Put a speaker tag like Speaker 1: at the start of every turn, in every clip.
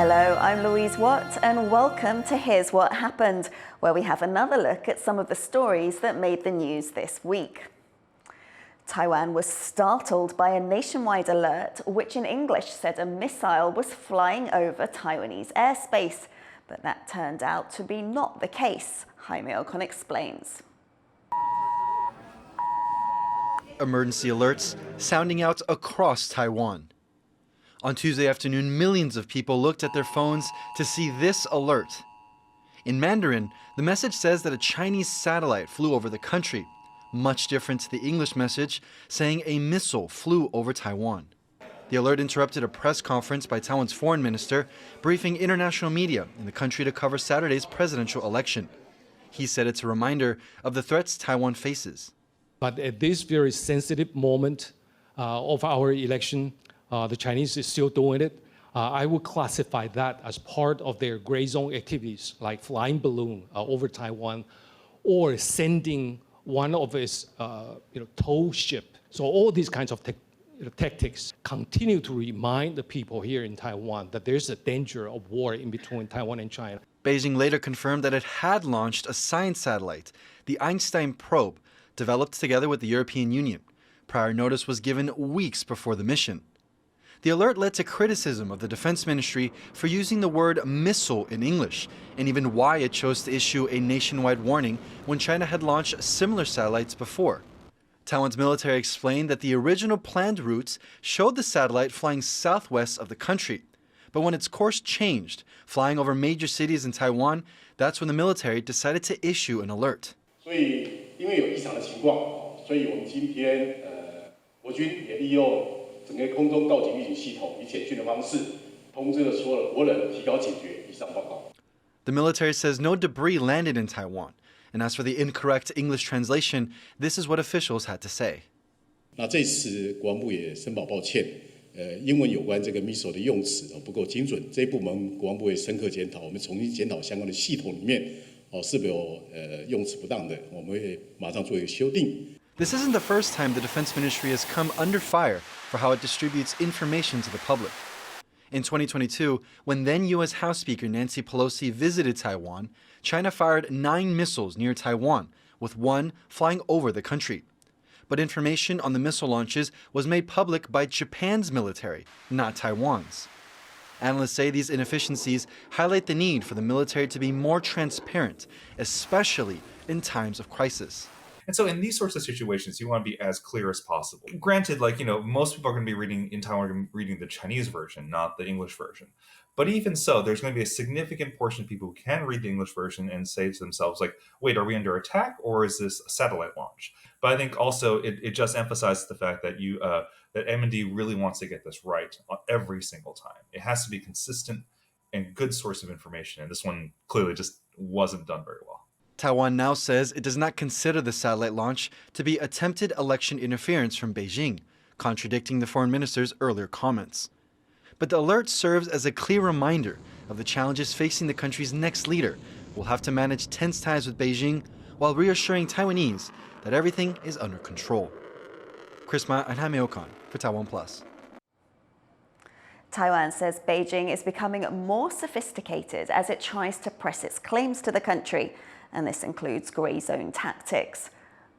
Speaker 1: Hello, I'm Louise Watt, and welcome to Here's What Happened, where we have another look at some of the stories that made the news this week. Taiwan was startled by a nationwide alert, which in English said a missile was flying over Taiwanese airspace. But that turned out to be not the case. Jaime Ocon explains.
Speaker 2: Emergency alerts sounding out across Taiwan. On Tuesday afternoon, millions of people looked at their phones to see this alert. In Mandarin, the message says that a Chinese satellite flew over the country, much different to the English message saying a missile flew over Taiwan. The alert interrupted a press conference by Taiwan's foreign minister, briefing international media in the country to cover Saturday's presidential election. He said it's a reminder of the threats Taiwan faces.
Speaker 3: But at this very sensitive moment of our election, the Chinese is still doing it. I would classify that as part of their gray zone activities, like flying balloon over Taiwan, or sending one of its tow ship. So all these kinds of tactics continue to remind the people here in Taiwan that there's a danger of war in between Taiwan and China.
Speaker 2: Beijing later confirmed that it had launched a science satellite, the Einstein probe, developed together with the European Union. Prior notice was given weeks before the mission. The alert led to criticism of the Defense Ministry for using the word missile in English, and even why it chose to issue a nationwide warning when China had launched similar satellites before. Taiwan's military explained that the original planned routes showed the satellite flying southwest of the country. But when its course changed, flying over major cities in Taiwan, that's when the military decided to issue an alert.
Speaker 4: 所以因为有异常的情况，所以我们今天国军也利用整个空中告警预警系统，以简讯的方式通知了所有的国人，提高警觉。以上报告。
Speaker 2: The military says no debris landed in Taiwan. And as for the incorrect English translation, this is what officials had to say.
Speaker 4: 那这次国防部也深表抱歉，英文有关这个 missile 的用词不够精准，这一部门国防部会深刻检讨，我们重新检讨相关的系统里面是否有用词不当的，我们会马上做一个修订。
Speaker 2: This isn't the first time the Defense Ministry has come under fire for how it distributes information to the public. In 2022, when then U.S. House Speaker Nancy Pelosi visited Taiwan, China fired 9 missiles near Taiwan, with one flying over the country. But information on the missile launches was made public by Japan's military, not Taiwan's. Analysts say these inefficiencies highlight the need for the military to be more transparent, especially in times of crisis.
Speaker 5: And so in these sorts of situations, you want to be as clear as possible. Granted, most people are going to be reading in Taiwan, reading the Chinese version, not the English version. But even so, there's going to be a significant portion of people who can read the English version and say to themselves, wait, are we under attack or is this a satellite launch? But I think also it just emphasizes the fact that that M&D really wants to get this right every single time. It has to be consistent and good source of information. And this one clearly just wasn't done very well.
Speaker 2: Taiwan now says it does not consider the satellite launch to be attempted election interference from Beijing, contradicting the foreign minister's earlier comments. But the alert serves as a clear reminder of the challenges facing the country's next leader, who will have to manage tense ties with Beijing while reassuring Taiwanese that everything is under control. Chris Ma and Jaime Ocon for TaiwanPlus.
Speaker 1: Taiwan says Beijing is becoming more sophisticated as it tries to press its claims to the country, and this includes grey zone tactics.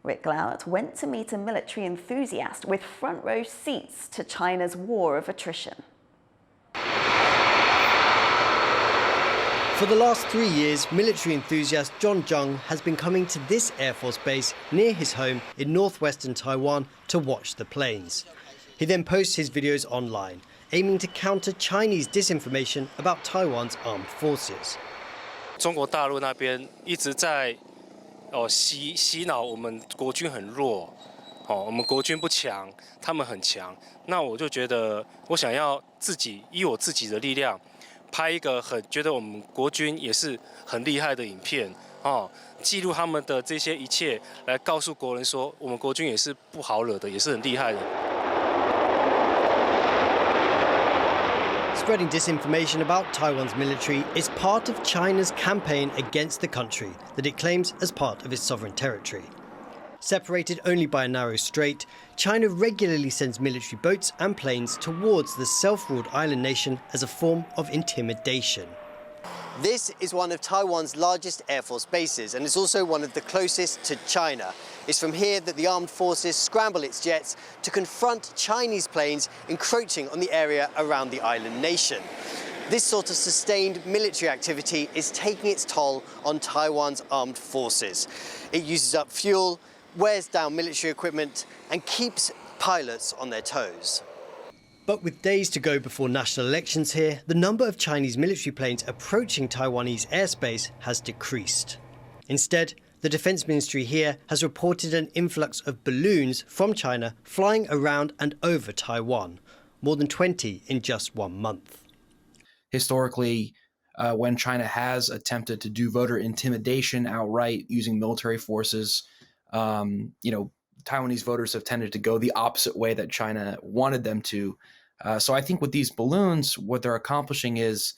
Speaker 1: Rick Glauert went to meet a military enthusiast with front row seats to China's war of attrition.
Speaker 6: For the last 3 years, military enthusiast John Jung has been coming to this Air Force base near his home in northwestern Taiwan to watch the planes. He then posts his videos online, aiming to counter Chinese disinformation about Taiwan's armed forces.
Speaker 7: 中国大陆那边一直在洗脑我们国军很弱，我们国军不强，他们很强。那我就觉得，我想要以我自己的力量，拍一个觉得我们国军也是很厉害的影片，记录他们的这些一切，来告诉国人说，我们国军也是不好惹的，也是很厉害的。
Speaker 6: Spreading disinformation about Taiwan's military is part of China's campaign against the country that it claims as part of its sovereign territory. Separated only by a narrow strait, China regularly sends military boats and planes towards the self-ruled island nation as a form of intimidation. This is one of Taiwan's largest air force bases, and it's also one of the closest to China. It's from here that the armed forces scramble its jets to confront Chinese planes encroaching on the area around the island nation. This sort of sustained military activity is taking its toll on Taiwan's armed forces. It uses up fuel, wears down military equipment, and keeps pilots on their toes. But with days to go before national elections here, the number of Chinese military planes approaching Taiwanese airspace has decreased. Instead, the Defense Ministry here has reported an influx of balloons from China flying around and over Taiwan, more than 20 in just 1 month.
Speaker 8: Historically, when China has attempted to do voter intimidation outright using military forces, Taiwanese voters have tended to go the opposite way that China wanted them to. So I think with these balloons, what they're accomplishing is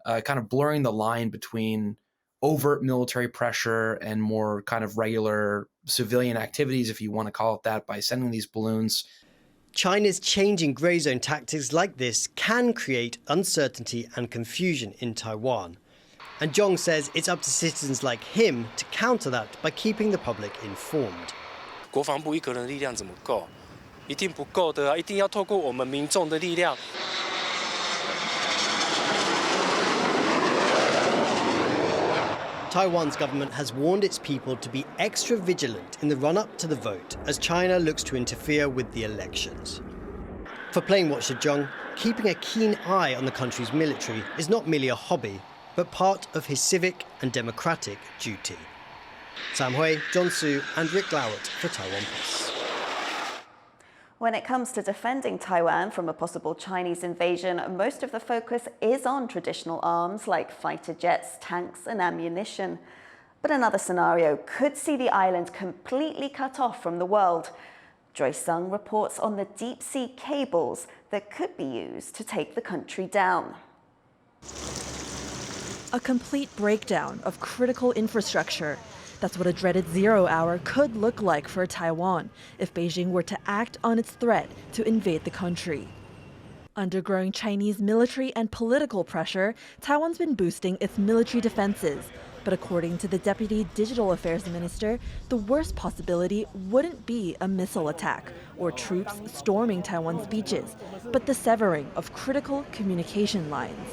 Speaker 8: kind of blurring the line between overt military pressure and more kind of regular civilian activities, if you want to call it that, by sending these balloons.
Speaker 6: China's changing grey zone tactics like this can create uncertainty and confusion in Taiwan. And Zhong says it's up to citizens like him to counter that by keeping the public informed.
Speaker 7: 国防部一个人的力量怎么够？一定不够的啊！一定要透过我们民众的力量。
Speaker 6: Taiwan's government has warned its people to be extra vigilant in the run-up to the vote as China looks to interfere with the elections. For Plain Watcher Zhong, keeping a keen eye on the country's military is not merely a hobby, but part of his civic and democratic duty. Sam Hui, John Su and Rick Lowett for TaiwanPlus.
Speaker 1: When it comes to defending Taiwan from a possible Chinese invasion, most of the focus is on traditional arms like fighter jets, tanks and ammunition. But another scenario could see the island completely cut off from the world. Joyce Sung reports on the deep-sea cables that could be used to take the country down.
Speaker 9: A complete breakdown of critical infrastructure. That's what a dreaded 0 hour could look like for Taiwan if Beijing were to act on its threat to invade the country. Under growing Chinese military and political pressure, Taiwan's been boosting its military defenses. But according to the Deputy Digital Affairs Minister, the worst possibility wouldn't be a missile attack or troops storming Taiwan's beaches, but the severing of critical communication lines.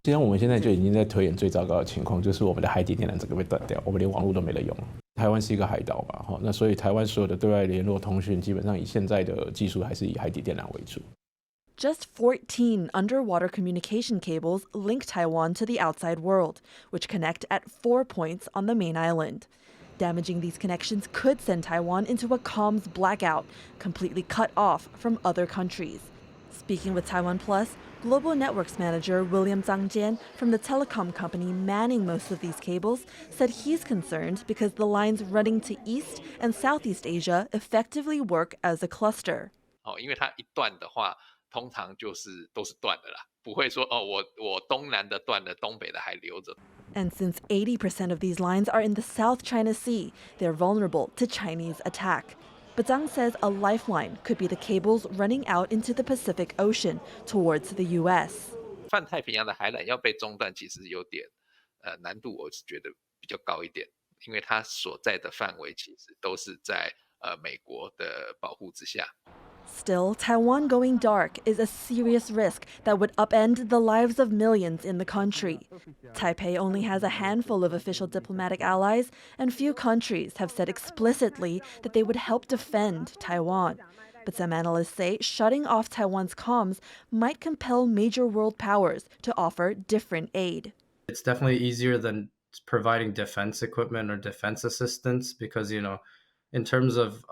Speaker 10: 实际上，我们现在就已经在推演最糟糕的情况，就是我们的海底电缆整个被断掉，我们连网络都没得用。台湾是一个海岛嘛，那所以台湾所有的对外联络通讯，基本上以现在的技术还是以海底电缆为主。
Speaker 9: Just 14 underwater communication cables link Taiwan to the outside world, which connect at 4 points on the main island. Damaging these connections could send Taiwan into a comms blackout, completely cut off from other countries. Speaking with TaiwanPlus, Global Networks Manager William Zhangjian from the telecom company manning most of these cables said he's concerned because the lines running to East and Southeast Asia effectively work as a cluster.
Speaker 11: 因为它一断的话，通常都是断的啦，不会说我东南的断了，东北的还留着。
Speaker 9: And since 80% of these lines are in the South China Sea, they're vulnerable to Chinese attack. But Zhang says a lifeline could be the cables running out into the Pacific Ocean towards the U.S.
Speaker 11: 泛太平洋的海缆要被中断，其实有点难度，我是觉得比较高一点，因为它所在的范围其实都是在美国的保护之下。
Speaker 9: Still, Taiwan going dark is a serious risk that would upend the lives of millions in the country. Taipei only has a handful of official diplomatic allies, and few countries have said explicitly that they would help defend Taiwan. But some analysts say shutting off Taiwan's comms might compel major world powers to offer different aid.
Speaker 12: It's definitely easier than providing defense equipment or defense assistance because, in terms of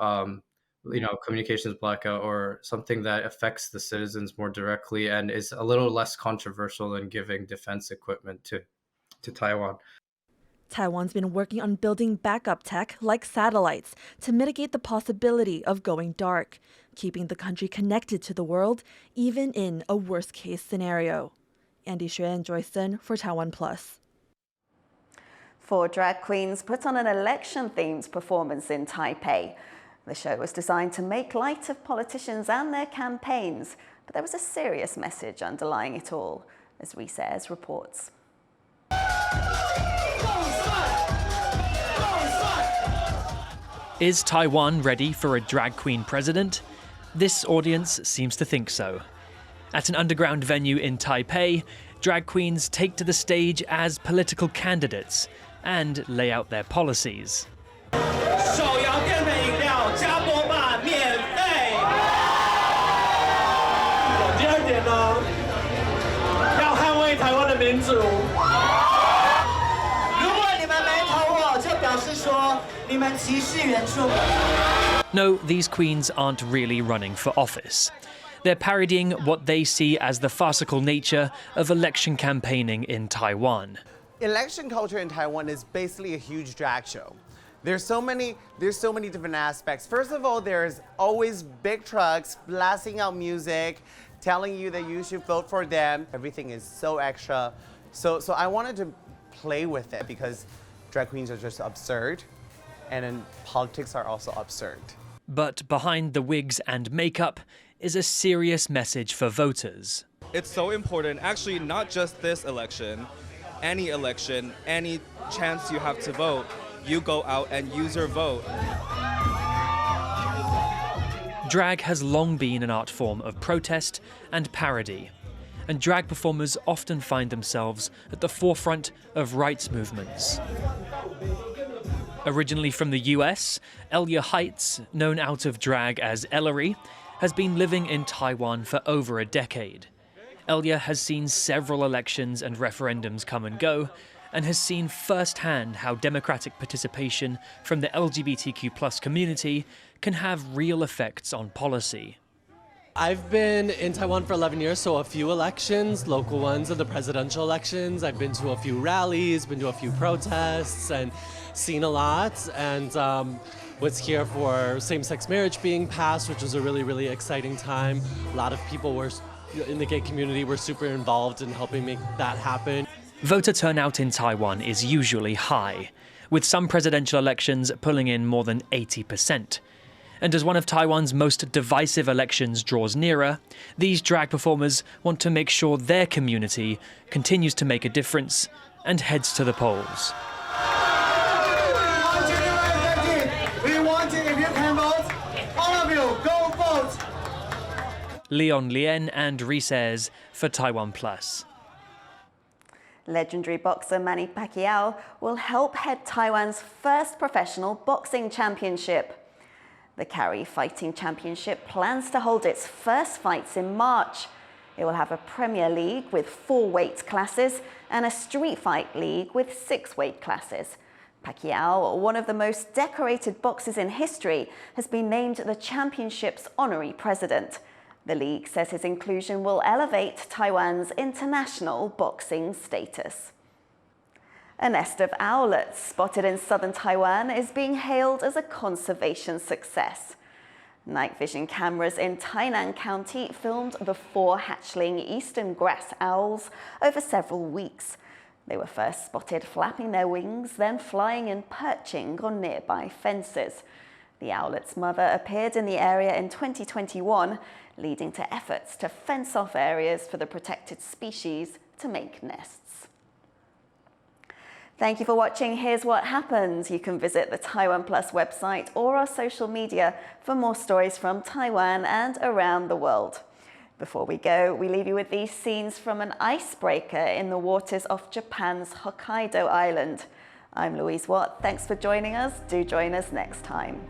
Speaker 12: communications blackout or something that affects the citizens more directly and is a little less controversial than giving defense equipment to Taiwan.
Speaker 9: Taiwan's been working on building backup tech like satellites to mitigate the possibility of going dark, keeping the country connected to the world, even in a worst-case scenario. Andy Xue and Joyce Sun for TaiwanPlus.
Speaker 1: 4 drag queens put on an election-themed performance in Taipei. The show was designed to make light of politicians and their campaigns, but there was a serious message underlying it all, as Louise reports.
Speaker 13: Is Taiwan ready for a drag queen president? This audience seems to think so. At an underground venue in Taipei, drag queens take to the stage as political candidates and lay out their policies. No, these queens aren't really running for office. They're parodying what they see as the farcical nature of election campaigning in Taiwan.
Speaker 14: Election culture in Taiwan is basically a huge drag show. There's so many different aspects. First of all, there's always big trucks blasting out music, telling you that you should vote for them. Everything is so extra. So I wanted to play with it because drag queens are just absurd, and then politics are also absurd.
Speaker 13: But behind the wigs and makeup is a serious message for voters.
Speaker 15: It's so important, actually, not just this election, any chance you have to vote, you go out and use your vote.
Speaker 13: Drag has long been an art form of protest and parody, and drag performers often find themselves at the forefront of rights movements. Originally from the US, Elia Heights, known out of drag as Ellery, has been living in Taiwan for over a decade. Elia has seen several elections and referendums come and go, and has seen firsthand how democratic participation from the LGBTQ+ community can have real effects on policy.
Speaker 16: I've been in Taiwan for 11 years, so a few elections, local ones, and the presidential elections. I've been to a few rallies, been to a few protests, and seen a lot. And was here for same-sex marriage being passed, which was a really, really exciting time. A lot of people in the gay community were super involved in helping make that happen.
Speaker 13: Voter turnout in Taiwan is usually high, with some presidential elections pulling in more than 80%. And as one of Taiwan's most divisive elections draws nearer, these drag performers want to make sure their community continues to make a difference and heads to the polls.
Speaker 14: We want it. If you can vote, all of you, go vote.
Speaker 13: Leon Lien and Louise for TaiwanPlus.
Speaker 1: Legendary boxer Manny Pacquiao will help head Taiwan's first professional boxing championship. The Cari Fighting Championship plans to hold its first fights in March. It will have a Premier League with 4 weight classes and a Street Fight League with 6 weight classes. Pacquiao, one of the most decorated boxers in history, has been named the championship's honorary president. The league says his inclusion will elevate Taiwan's international boxing status. A nest of owlets spotted in southern Taiwan is being hailed as a conservation success. Night vision cameras in Tainan County filmed the 4 hatchling eastern grass owls over several weeks. They were first spotted flapping their wings, then flying and perching on nearby fences. The owlet's mother appeared in the area in 2021, leading to efforts to fence off areas for the protected species to make nests. Thank you for watching Here's What Happened. You can visit the TaiwanPlus website or our social media for more stories from Taiwan and around the world. Before we go, we leave you with these scenes from an icebreaker in the waters off Japan's Hokkaido island. I'm Louise Watt. Thanks for joining us. Do join us next time.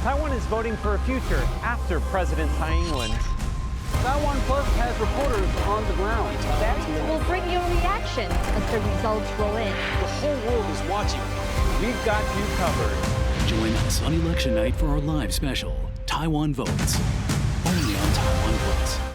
Speaker 17: Taiwan is voting for a future after President Tsai Ing-wen. TaiwanPlus has reporters on the ground.
Speaker 18: We'll bring you a reaction as the results roll in.
Speaker 17: The whole world is watching. We've got you covered.
Speaker 19: Join us on election night for our live special, Taiwan Votes, only on TaiwanPlus.